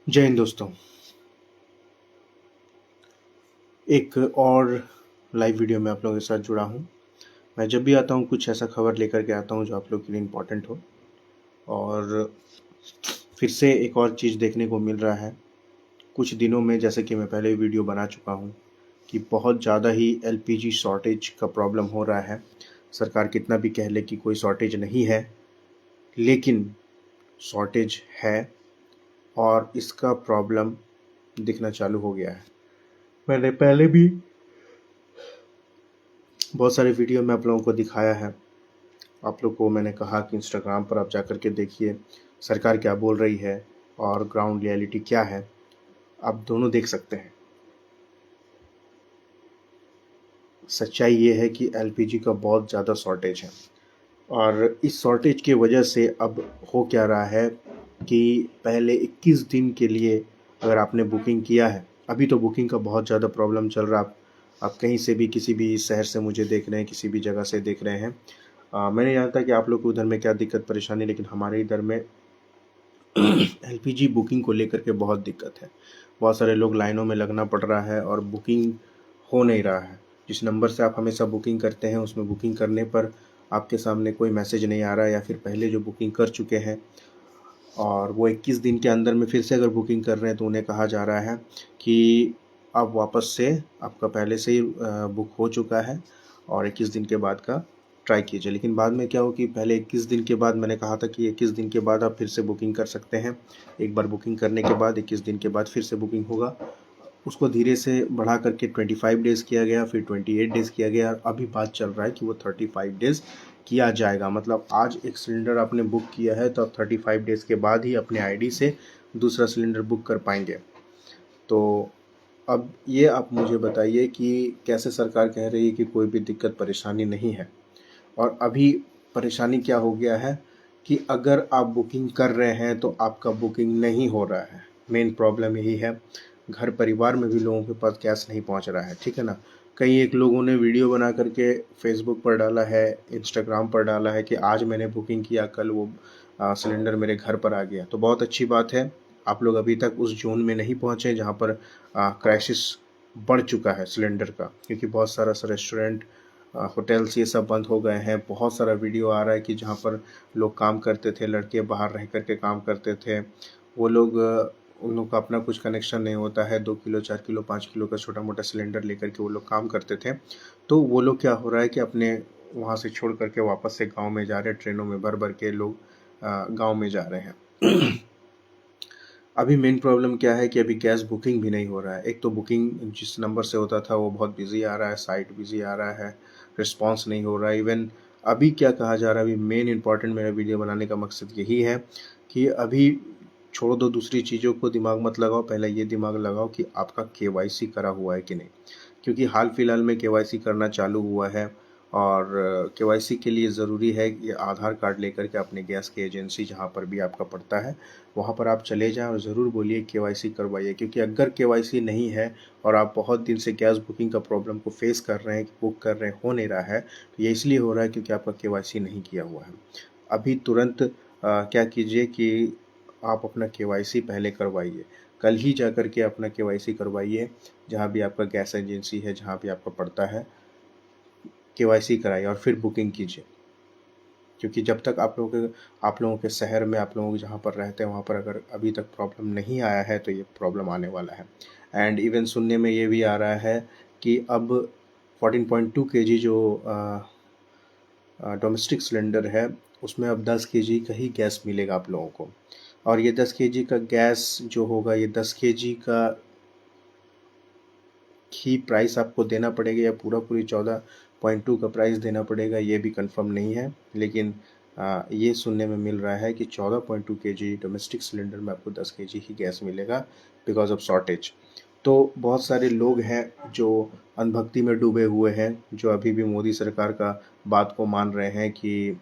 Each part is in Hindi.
जय हिंद दोस्तों। एक और लाइव वीडियो में आप लोगों के साथ जुड़ा हूँ। मैं जब भी आता हूँ कुछ ऐसा खबर लेकर के आता हूँ जो आप लोग के लिए इम्पोर्टेंट हो। और फिर से एक और चीज़ देखने को मिल रहा है कुछ दिनों में, जैसे कि मैं पहले वीडियो बना चुका हूँ कि बहुत ज़्यादा ही एलपीजी शॉर्टेज का प्रॉब्लम हो रहा है। सरकार कितना भी कह ले कि कोई शॉर्टेज नहीं है, लेकिन शॉर्टेज है और इसका प्रॉब्लम दिखना चालू हो गया है। मैंने पहले भी बहुत सारे वीडियो में आप लोगों को दिखाया है। आप लोग को मैंने कहा कि इंस्टाग्राम पर आप जाकर के देखिए सरकार क्या बोल रही है और ग्राउंड रियलिटी क्या है, आप दोनों देख सकते हैं। सच्चाई ये है कि एलपीजी का बहुत ज़्यादा शॉर्टेज है और इस शॉर्टेज की वजह से अब हो क्या रहा है कि पहले 21 दिन के लिए अगर आपने बुकिंग किया है, अभी तो बुकिंग का बहुत ज़्यादा प्रॉब्लम चल रहा है। आप कहीं से भी किसी भी शहर से मुझे देख रहे हैं, किसी भी जगह से देख रहे हैं। मैंने जानता कि आप लोग को उधर में क्या दिक्कत परेशानी, लेकिन हमारे इधर में एलपीजी बुकिंग को लेकर के बहुत दिक्कत है। बहुत सारे लोग लाइनों में लगना पड़ रहा है और बुकिंग हो नहीं रहा है। जिस नंबर से आप हमेशा बुकिंग करते हैं उसमें बुकिंग करने पर आपके सामने कोई मैसेज नहीं आ रहा है, या फिर पहले जो बुकिंग कर चुके हैं और वो 21 दिन के अंदर में फिर से अगर बुकिंग कर रहे हैं तो उन्हें कहा जा रहा है कि आप वापस से, आपका पहले से ही बुक हो चुका है और 21 दिन के बाद का ट्राई कीजिए। लेकिन बाद में क्या हो कि पहले 21 दिन के बाद मैंने कहा था कि 21 दिन के बाद आप फिर से बुकिंग कर सकते हैं। एक बार बुकिंग करने के बाद 21 दिन के बाद फिर से बुकिंग होगा। उसको धीरे से बढ़ा करके 25 डेज़ किया गया, फिर 28 डेज़ किया गया। अभी बात चल रहा है कि वो 35 डेज़ किया जाएगा। मतलब आज एक सिलेंडर आपने बुक किया है तो आप 35 डेज़ के बाद ही अपने आईडी से दूसरा सिलेंडर बुक कर पाएंगे। तो अब ये आप मुझे बताइए कि कैसे सरकार कह रही है कि कोई भी दिक्कत परेशानी नहीं है, और अभी परेशानी क्या हो गया है कि अगर आप बुकिंग कर रहे हैं तो आपका बुकिंग नहीं हो रहा है। मेन प्रॉब्लम यही है। घर परिवार में भी लोगों के पास गैस नहीं पहुंच रहा है, ठीक है ना। कई एक लोगों ने वीडियो बना करके फेसबुक पर डाला है, इंस्टाग्राम पर डाला है कि आज मैंने बुकिंग किया, कल वो सिलेंडर मेरे घर पर आ गया। तो बहुत अच्छी बात है, आप लोग अभी तक उस जोन में नहीं पहुँचे जहाँ पर क्राइसिस बढ़ चुका है सिलेंडर का, क्योंकि बहुत सारा रेस्टोरेंट, होटल्स ये सब बंद हो गए हैं। बहुत सारा वीडियो आ रहा है कि जहाँ पर लोग काम करते थे, लड़के बाहर रह करके काम करते थे, वो लोग उन लोग का अपना कुछ कनेक्शन नहीं होता है। 2 किलो 4 किलो 5 किलो का छोटा मोटा सिलेंडर लेकर के वो लोग काम करते थे। तो वो लोग क्या हो रहा है कि अपने वहाँ से छोड़ करके वापस से गांव में जा रहे हैं। ट्रेनों में भर भर के लोग गांव में जा रहे हैं। अभी मेन प्रॉब्लम क्या है कि अभी गैस बुकिंग भी नहीं हो रहा है। एक तो बुकिंग जिस नंबर से होता था वो बहुत बिजी आ रहा है, साइट बिजी आ रहा है, रिस्पांस नहीं हो रहा है। इवन अभी क्या कहा जा रहा है, अभी मेन इंपॉर्टेंट मेरा वीडियो बनाने का मकसद यही है कि अभी छोड़ दो दूसरी चीज़ों को, दिमाग मत लगाओ, पहले ये दिमाग लगाओ कि आपका केवाईसी करा हुआ है कि नहीं। क्योंकि हाल फिलहाल में केवाईसी करना चालू हुआ है और केवाईसी के लिए ज़रूरी है कि आधार कार्ड लेकर के अपने गैस की एजेंसी जहाँ पर भी आपका पड़ता है वहाँ पर आप चले जाएं और ज़रूर बोलिए केवाईसी करवाइए। क्योंकि अगर केवाईसी नहीं है और आप बहुत दिन से गैस बुकिंग का प्रॉब्लम को फेस कर रहे हैं, बुक कर रहे हैं, हो नहीं रहा है, तो ये इसलिए हो रहा है क्योंकि आपका केवाईसी नहीं किया हुआ है। अभी तुरंत क्या कीजिए कि आप अपना केवाईसी पहले करवाइए। कल ही जा कर के अपना केवाईसी करवाइए, जहाँ भी आपका गैस एजेंसी है, जहाँ भी आपका पड़ता है, केवाईसी कराइए और फिर बुकिंग कीजिए। क्योंकि जब तक आप लोगों के शहर में, आप लोग जहाँ पर रहते हैं वहाँ पर अगर अभी तक प्रॉब्लम नहीं आया है तो ये प्रॉब्लम आने वाला है। एंड इवन सुनने में ये भी आ रहा है कि अब 14.2 केजी जो डोमेस्टिक सिलेंडर है उसमें अब 10 केजी का ही गैस मिलेगा आप लोगों को। और ये 10 केजी का गैस जो होगा, ये 10 केजी का ही प्राइस आपको देना पड़ेगा या पूरा पूरी 14.2 का प्राइस देना पड़ेगा, ये भी कंफर्म नहीं है। लेकिन ये सुनने में मिल रहा है कि 14.2 केजी डोमेस्टिक सिलेंडर में आपको 10 केजी ही गैस मिलेगा बिकॉज ऑफ शॉर्टेज। तो बहुत सारे लोग हैं जो अंधभक्ति में डूबे हुए हैं, जो अभी भी मोदी सरकार का बात को मान रहे हैं कि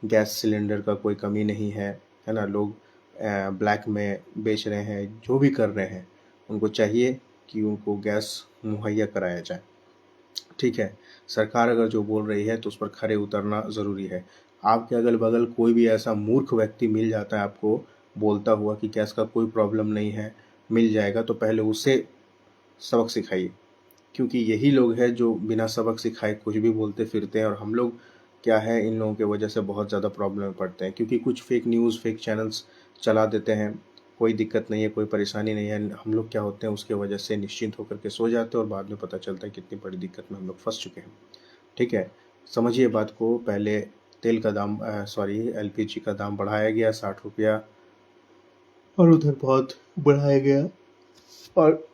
गैस सिलेंडर का कोई कमी नहीं है ना। लोग ब्लैक में बेच रहे हैं, जो भी कर रहे हैं, उनको चाहिए कि उनको गैस मुहैया कराया जाए। ठीक है, सरकार अगर जो बोल रही है तो उस पर खरे उतरना ज़रूरी है। आपके अगल बगल कोई भी ऐसा मूर्ख व्यक्ति मिल जाता है आपको बोलता हुआ कि गैस का कोई प्रॉब्लम नहीं है, मिल जाएगा, तो पहले उसे सबक सिखाइए। क्योंकि यही लोग हैं जो बिना सबक सिखाए कुछ भी बोलते फिरते हैं, और हम लोग क्या है, इन लोगों की वजह से बहुत ज़्यादा प्रॉब्लम में पड़ते हैं। क्योंकि कुछ फेक न्यूज़, फेक चैनल्स चला देते हैं, कोई दिक्कत नहीं है, कोई परेशानी नहीं है, हम लोग क्या होते हैं उसके वजह से निश्चिंत होकर के सो जाते हैं, और बाद में पता चलता है कितनी बड़ी दिक्कत में हम लोग फंस चुके हैं। ठीक है, समझिए बात को। पहले तेल का दाम, सॉरी, एलपीजी का दाम बढ़ाया गया 60 रुपया, और उधर बहुत बढ़ाया गया, और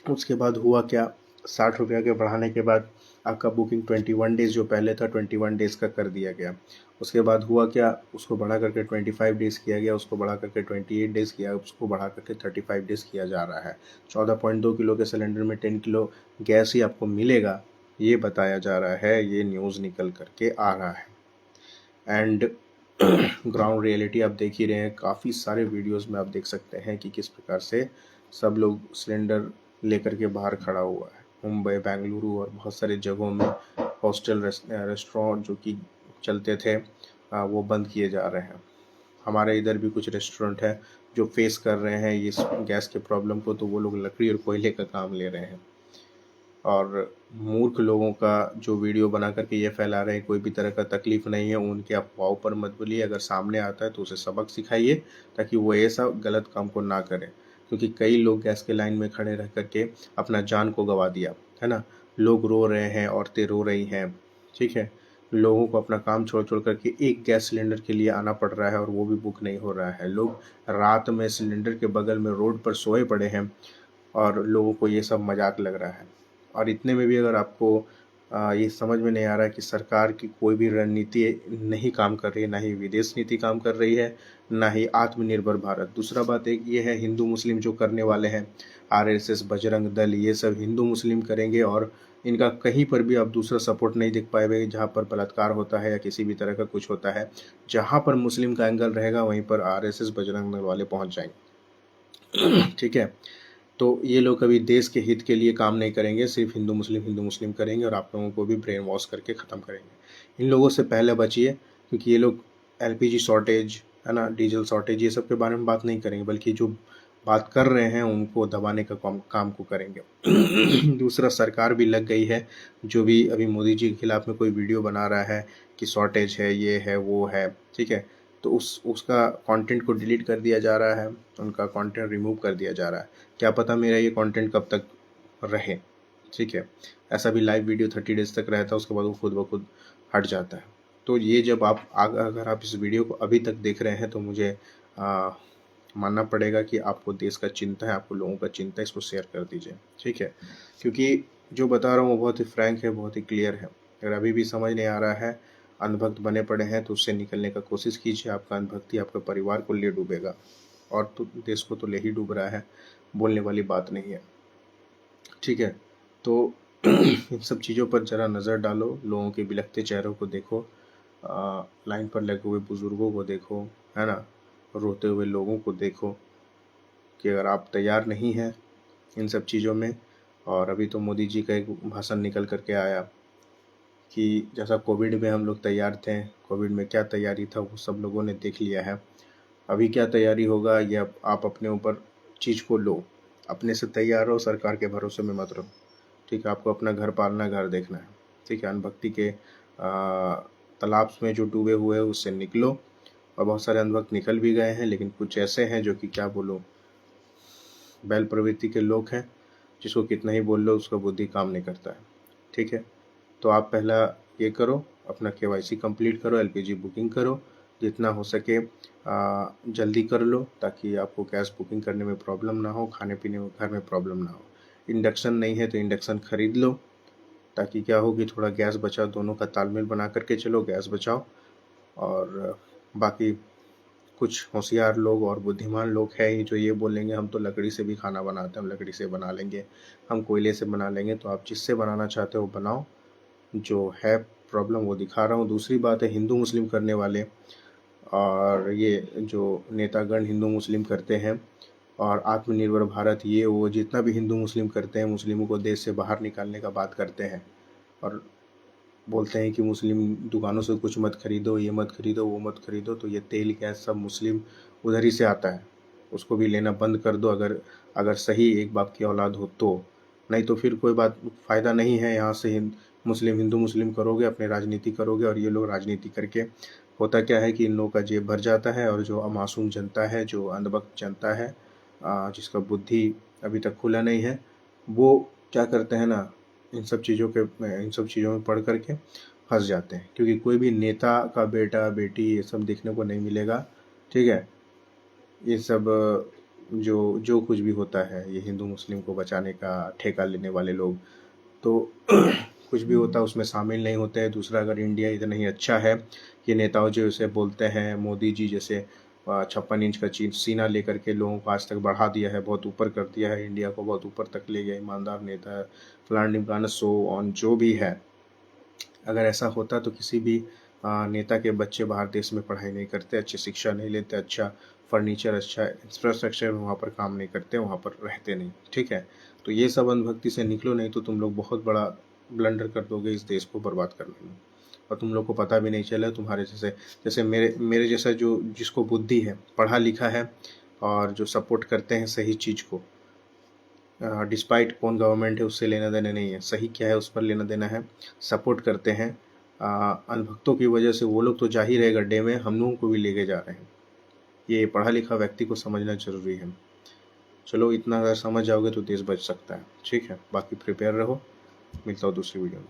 उसके बाद हुआ क्या, 60 रुपया के बढ़ाने के बाद आपका बुकिंग 21 डेज़ जो पहले था 21 डेज़ का कर दिया गया। उसके बाद हुआ क्या, उसको बढ़ा करके 25 डेज़ किया गया, उसको बढ़ा करके 28 डेज़ किया, उसको बढ़ा करके 35 डेज़ किया जा रहा है। 14.2 किलो के सिलेंडर में 10 किलो गैस ही आपको मिलेगा, ये बताया जा रहा है, ये न्यूज़ निकल करके आ रहा है। एंड ग्राउंड रियलिटी आप देख ही रहे हैं, काफ़ी सारे वीडियोस में आप देख सकते हैं कि किस प्रकार से सब लोग सिलेंडर लेकर के बाहर खड़ा हुआ है। मुंबई, बेंगलुरु और बहुत सारे जगहों में हॉस्टल, रेस्टोरेंट जो कि चलते थे, वो बंद किए जा रहे हैं। हमारे इधर भी कुछ रेस्टोरेंट है जो फेस कर रहे हैं इस गैस के प्रॉब्लम को, तो वो लोग लकड़ी और कोयले का काम ले रहे हैं। और मूर्ख लोगों का जो वीडियो बना करके ये फैला रहे हैं कोई भी तरह का तकलीफ नहीं है, उनके अफवाहों पर मत बोलिए। अगर सामने आता है तो उसे सबक सिखाइए, ताकि वो ऐसा गलत काम को ना करे। क्योंकि कई लोग गैस के लाइन में खड़े रह करके अपना जान को गंवा दिया है ना। लोग रो रहे हैं, औरतें रो रही हैं, ठीक है। लोगों को अपना काम छोड़ छोड़ करके एक गैस सिलेंडर के लिए आना पड़ रहा है, और वो भी बुक नहीं हो रहा है। लोग रात में सिलेंडर के बगल में रोड पर सोए पड़े हैं, और लोगों को ये सब मजाक लग रहा है। और इतने में भी अगर आपको ये समझ में नहीं आ रहा है कि सरकार की कोई भी रणनीति नहीं काम कर रही है, ना ही विदेश नीति काम कर रही है, ना ही आत्मनिर्भर भारत। दूसरा बात एक ये है, हिंदू मुस्लिम जो करने वाले हैं, आरएसएस, बजरंग दल, ये सब हिंदू मुस्लिम करेंगे, और इनका कहीं पर भी आप दूसरा सपोर्ट नहीं देख पाएंगे। जहाँ पर बलात्कार होता है या किसी भी तरह का कुछ होता है, जहाँ पर मुस्लिम का एंगल रहेगा वहीं पर आरएसएस, बजरंग दल वाले पहुँच जाएंगे। ठीक है, तो ये लोग कभी देश के हित के लिए काम नहीं करेंगे, सिर्फ हिंदू मुस्लिम करेंगे, और आप लोगों को भी ब्रेन वॉश करके ख़त्म करेंगे। इन लोगों से पहले बचिए, क्योंकि ये लोग एलपीजी शॉर्टेज, है ना, डीजल शॉर्टेज, ये सब के बारे में बात नहीं करेंगे, बल्कि जो बात कर रहे हैं उनको दबाने का काम को करेंगे। दूसरा, सरकार भी लग गई है, जो भी अभी मोदी जी के खिलाफ में कोई वीडियो बना रहा है कि शॉर्टेज है, ये है, वो है, ठीक है, तो उसका कंटेंट को डिलीट कर दिया जा रहा है, उनका कंटेंट रिमूव कर दिया जा रहा है। क्या पता मेरा ये कंटेंट कब तक रहे, ठीक है। ऐसा भी लाइव वीडियो 30 डेज तक रहता है, उसके बाद वो खुद ब खुद हट जाता है। तो ये जब आप अगर आप इस वीडियो को अभी तक देख रहे हैं, तो मुझे मानना पड़ेगा कि आपको देश का चिंता है, आपको लोगों का चिंता है, इसको शेयर कर दीजिए, ठीक है। क्योंकि जो बता रहा हूँ वो बहुत ही फ्रैंक है, बहुत ही क्लियर है। अगर अभी भी समझ नहीं आ रहा है, अंधभक्त बने पड़े हैं, तो उससे निकलने का कोशिश कीजिए। आपका अंधभक्ति आपके परिवार को ले डूबेगा, और तो देश को तो ले ही डूब रहा है, बोलने वाली बात नहीं है, ठीक है। तो इन सब चीज़ों पर ज़रा नज़र डालो, लोगों के बिलखते चेहरों को देखो, लाइन पर लगे हुए बुज़ुर्गों को देखो, है ना, रोते हुए लोगों को देखो, कि अगर आप तैयार नहीं हैं इन सब चीज़ों में। और अभी तो मोदी जी का एक भाषण निकल करके आया कि जैसा कोविड में हम लोग तैयार थे, कोविड में क्या तैयारी था वो सब लोगों ने देख लिया है। अभी क्या तैयारी होगा ये आप अपने ऊपर चीज़ को लो, अपने से तैयार रहो, सरकार के भरोसे में मत रहो, ठीक है। आपको अपना घर पालना, घर देखना है, ठीक है। अनभक्ति के तालाब में जो डूबे हुए हैं उससे निकलो। और बहुत सारे अंधभक्त निकल भी गए हैं, लेकिन कुछ ऐसे हैं जो कि क्या बोलो, बैल प्रवृत्ति के लोग हैं, जिसको कितना ही बोल लो उसका बुद्धि काम नहीं करता है, ठीक है। तो आप पहला ये करो, अपना केवाईसी कंप्लीट करो, एलपीजी बुकिंग करो, जितना हो सके जल्दी कर लो, ताकि आपको गैस बुकिंग करने में प्रॉब्लम ना हो, खाने पीने में घर में प्रॉब्लम ना हो। इंडक्शन नहीं है तो इंडक्शन ख़रीद लो, ताकि क्या हो कि थोड़ा गैस बचाओ, दोनों का तालमेल बना करके चलो, गैस बचाओ। और बाकी कुछ होशियार लोग और बुद्धिमान लोग हैं ही जो ये बोलेंगे हम तो लकड़ी से भी खाना बनाते हैं, हम लकड़ी से बना लेंगे, हम कोयले से बना लेंगे। तो आप जिससे बनाना चाहते हो बनाओ, जो है प्रॉब्लम वो दिखा रहा हूँ। दूसरी बात है, हिंदू मुस्लिम करने वाले और ये जो नेतागण हिंदू मुस्लिम करते हैं, और आत्मनिर्भर भारत, ये वो जितना भी हिंदू मुस्लिम करते हैं, मुस्लिमों को देश से बाहर निकालने का बात करते हैं, और बोलते हैं कि मुस्लिम दुकानों से कुछ मत खरीदो, ये मत खरीदो, वो मत खरीदो, तो ये तेल गैस सब मुस्लिम उधर ही से आता है, उसको भी लेना बंद कर दो अगर अगर सही एक बाप की औलाद हो तो। नहीं तो फिर कोई बात फ़ायदा नहीं है, यहाँ से मुस्लिम हिंदू मुस्लिम करोगे, अपने राजनीति करोगे, और ये लोग राजनीति करके होता क्या है कि इन लोगों का जेब भर जाता है, और जो मासूम जनता है, जो अंधभक्त जनता है, जिसका बुद्धि अभी तक खुला नहीं है, वो क्या करते हैं ना, इन सब चीज़ों में पढ़ करके फंस जाते हैं, क्योंकि कोई भी नेता का बेटा बेटी ये सब देखने को नहीं मिलेगा। ठीक है, ये सब जो जो कुछ भी होता है, ये हिंदू मुस्लिम को बचाने का ठेका लेने वाले लोग, तो कुछ भी होता है उसमें शामिल नहीं होते हैं। दूसरा, अगर इंडिया इतना ही अच्छा है, ये नेताओं जो इसे बोलते हैं, मोदी जी जैसे 56 इंच का सीना लेकर के लोगों को आज तक बढ़ा दिया है, बहुत ऊपर कर दिया है, इंडिया को बहुत ऊपर तक ले गया, ईमानदार नेता है, फलान ढिमकाना, सो ऑन जो भी है। अगर ऐसा होता तो किसी भी नेता के बच्चे बाहर देश में पढ़ाई नहीं करते, अच्छी शिक्षा नहीं लेते, अच्छा फर्नीचर, अच्छा इंफ्रास्ट्रक्चर में वहाँ पर काम नहीं करते, वहाँ पर रहते नहीं। ठीक है, तो ये सब अंधभक्ति से निकलो, नहीं तो तुम लोग बहुत बड़ा ब्लंडर कर दोगे इस देश को बर्बाद करने में, और तुम लोग को पता भी नहीं चला। तुम्हारे जैसे जैसे मेरे मेरे जैसा जो जिसको बुद्धि है, पढ़ा लिखा है, और जो सपोर्ट करते हैं सही चीज़ को, डिस्पाइट कौन गवर्नमेंट है उससे लेना देना नहीं है, सही क्या है उस पर लेना देना है, सपोर्ट करते हैं। अनभक्तों की वजह से वो लोग तो जा ही रहे गड्ढे में, हम लोगों को भी लेके जा रहे हैं। ये पढ़ा लिखा व्यक्ति को समझना जरूरी है। चलो, इतना अगर समझ जाओगे तो देश बच सकता है। ठीक है, बाकी प्रिपेयर रहो, मिलता हूँ दूसरी वीडियो में।